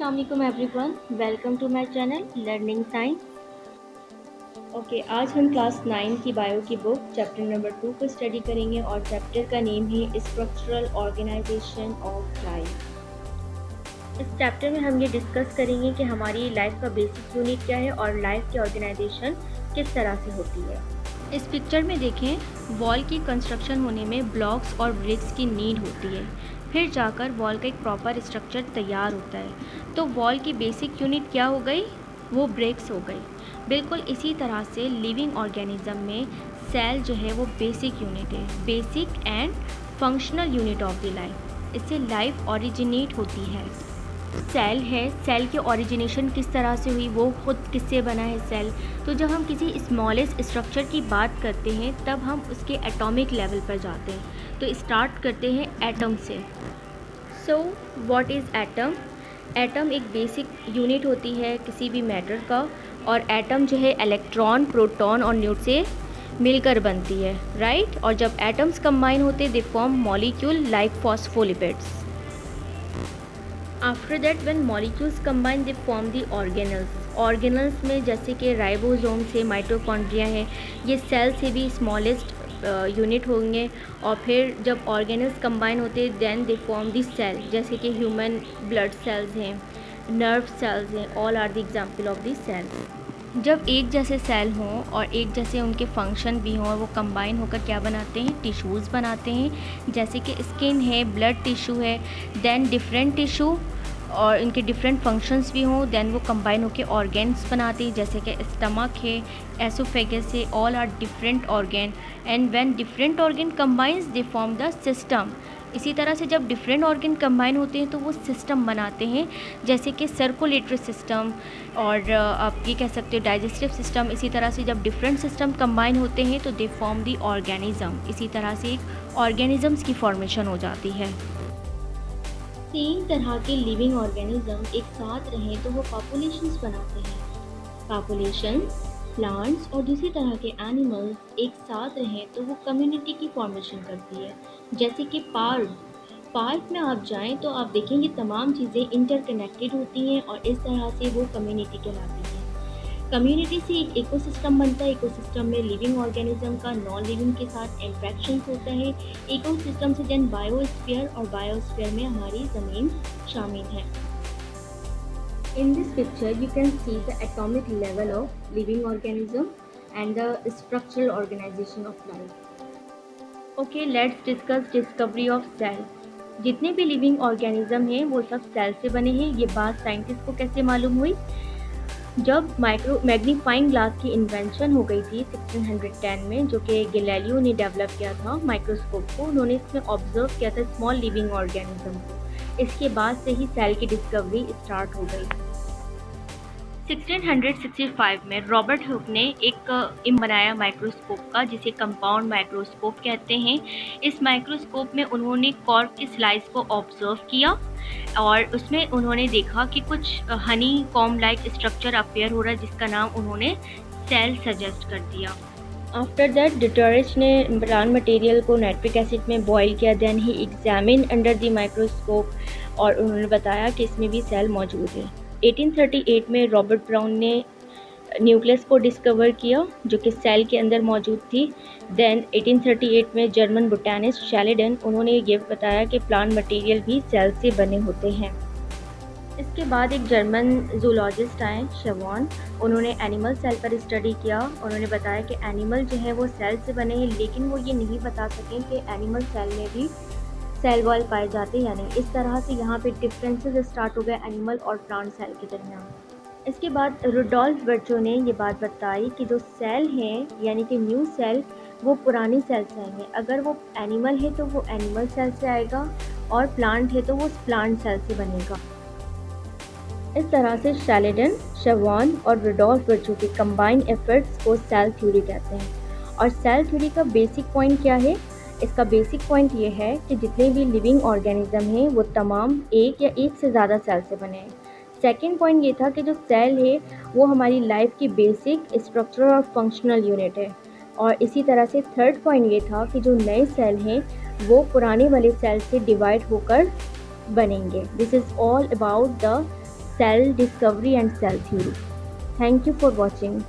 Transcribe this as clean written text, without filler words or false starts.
अस्सलाम वालेकुम everyone, welcome to my channel learning science. आज हम क्लास 9 की बायो की बुक चैप्टर नंबर 2 को स्टडी करेंगे और चैप्टर का नेम है स्ट्रक्चरल ऑर्गेनाइजेशन ऑफ लाइफ। इस चैप्टर में हम ये डिस्कस करेंगे कि हमारी लाइफ का बेसिक यूनिट क्या है और लाइफ की ऑर्गेनाइजेशन किस तरह से होती है। इस पिक्चर में देखें, वॉल की कंस्ट्रक्शन होने में ब्लॉक्स और ब्रिक्स की नीड होती है, फिर जाकर वॉल का एक प्रॉपर स्ट्रक्चर तैयार होता है। तो वॉल की बेसिक यूनिट क्या हो गई? वो ब्रिक्स हो गई। बिल्कुल इसी तरह से लिविंग ऑर्गेनिज्म में सेल जो है वो बेसिक यूनिट है, basic and functional unit of the life. इससे लाइफ ओरिजिनेट होती है। सेल है, सेल की ओरिजिनेशन किस तरह से हुई, वो खुद किससे बना है सेल। तो जब हम किसी स्मॉलेस्ट स्ट्रक्चर की बात करते हैं तब हम उसके एटॉमिक लेवल पर जाते हैं। तो स्टार्ट करते हैं एटम से। So what is atom? Atom एक बेसिक यूनिट होती है किसी भी मैटर का, और एटम जो है इलेक्ट्रॉन, प्रोटॉन और न्यूट्रॉन से मिलकर बनती है, राइट। और जब एटम्स कंबाइन होते they form molecule like phospholipids. After that when molecules combine they form the organelles. Organelles में जैसे कि राइबोसोम से माइटोकॉन्ड्रिया है, ये सेल से भी स्मॉलेस्ट यूनिट होंगे। और फिर जब ऑर्गेनल्स कंबाइन होते then they form the cell, जैसे कि ह्यूमन ब्लड सेल्स हैं, नर्व सेल्स हैं, all are the example of the cells. जब एक जैसे सेल हों और एक जैसे उनके फंक्शन भी हों और वो कंबाइन होकर क्या बनाते हैं? टिश्यूज़ बनाते हैं, जैसे कि स्किन है, ब्लड टिश्यू है, देन डिफरेंट टिश्यू और इनके डिफरेंट फंक्शंस भी हों, देन वो कंबाइन होकर ऑर्गेन्स बनाते हैं, जैसे कि स्टमक है, एसोफेगस है, all are different organ. And when different organ combines they form the system. इसी तरह से जब डिफरेंट ऑर्गन कंबाइन होते हैं तो वो सिस्टम बनाते हैं, जैसे कि सर्कुलेटरी सिस्टम और आप ये कह सकते हो डाइजेस्टिव सिस्टम। इसी तरह से जब डिफरेंट सिस्टम कंबाइन होते हैं तो दे फॉर्म दी ऑर्गेनिज्म। इसी तरह से एक ऑर्गेनिजम्स की फॉर्मेशन हो जाती है। सेम तरह के लिविंग ऑर्गेनिज्म एक साथ रहें तो वो पॉपुलेशंस बनाते हैं। पॉपुलेशंस, प्लांट्स और दूसरी तरह के एनिमल्स एक साथ रहें तो वो कम्युनिटी की फॉर्मेशन करती है, जैसे कि पार्क में आप जाएं तो आप देखेंगे तमाम चीज़ें इंटरकनेक्टेड होती हैं और इस तरह से वो कम्युनिटी कहलाती हैं। कम्युनिटी से एक इकोसिस्टम बनता है। इकोसिस्टम में लिविंग ऑर्गेनिज्म का नॉन लिविंग के साथ इंट्रैक्शंस होता है। इकोसिस्टम से देन बायोस्फीयर, और बायोस्फीयर में हमारी ज़मीन शामिल है। In this picture you can see the atomic level of living organism and the structural organization of life. Okay, let's discuss discovery of cell. जितने भी लिविंग ऑर्गेनिज्म हैं वो सब सेल से बने हैं। ये बात साइंटिस्ट को कैसे मालूम हुई? जब मैग्नीफाइंग ग्लास की इन्वेंशन हो गई थी 1610 में, जो कि गैलीलियो ने डेवलप किया था माइक्रोस्कोप को, उन्होंने इसमें ऑब्जर्व किया था स्मॉल लिविंग ऑर्गेनिज्म को। इसके बाद से ही सेल की डिस्कवरी स्टार्ट हो गई। 1665 में रॉबर्ट हुक ने एक बनाया माइक्रोस्कोप का, जिसे कंपाउंड माइक्रोस्कोप कहते हैं। इस माइक्रोस्कोप में उन्होंने कॉर्क की स्लाइस को ऑब्जर्व किया और उसमें उन्होंने देखा कि कुछ Honey com like structure appear हो रहा है, जिसका नाम उन्होंने सेल सजेस्ट कर दिया। आफ्टर दैट डिटर्च ने प्लांट मटेरियल को नाइट्रिक एसिड में बॉयल किया, then he examine under the microscope और उन्होंने बताया कि इसमें भी सेल मौजूद है। 1838 में रॉबर्ट ब्राउन ने न्यूक्लियस को डिस्कवर किया जो कि सेल के अंदर मौजूद थी। देन 1838 में जर्मन बोटैनिस्ट शैलेडन, उन्होंने ये बताया कि प्लांट मटेरियल भी सेल से बने होते हैं। इसके बाद एक जर्मन जूलॉजिस्ट आए, शेवॉन, उन्होंने एनिमल सेल पर स्टडी किया। उन्होंने बताया कि एनिमल जो है वो सेल से बने हैं, लेकिन वो ये नहीं बता सकें कि एनिमल सेल में भी सेल वॉल पाए जाते हैं या नहीं। इस तरह से यहाँ पे डिफरेंसेस स्टार्ट हो गए एनिमल और प्लांट सेल के दरमियान। इसके बाद रुडोल्फ वर्चो ने ये बात बताई कि जो सेल हैं यानी कि न्यू सेल, वो पुरानी सेल से आएंगे। अगर वो एनिमल है तो वो एनिमल सेल से आएगा और प्लांट है तो वो प्लांट सेल से बनेगा। इस तरह से शैलेडन, शेवॉन और रुडोल्फ वर्चो के कंबाइंड एफर्ट्स को सेल थ्योरी कहते हैं। और सेल थ्योरी का बेसिक पॉइंट क्या है? इसका बेसिक पॉइंट ये है कि जितने भी लिविंग ऑर्गेनिज्म हैं वो तमाम एक या एक से ज़्यादा सेल से बने हैं। सेकेंड पॉइंट ये था कि जो सेल है वो हमारी लाइफ की बेसिक स्ट्रक्चरल और फंक्शनल यूनिट है। और इसी तरह से थर्ड पॉइंट ये था कि जो नए सेल हैं वो पुराने वाले सेल से डिवाइड होकर बनेंगे। This is all about the cell discovery and cell theory. Thank you for watching.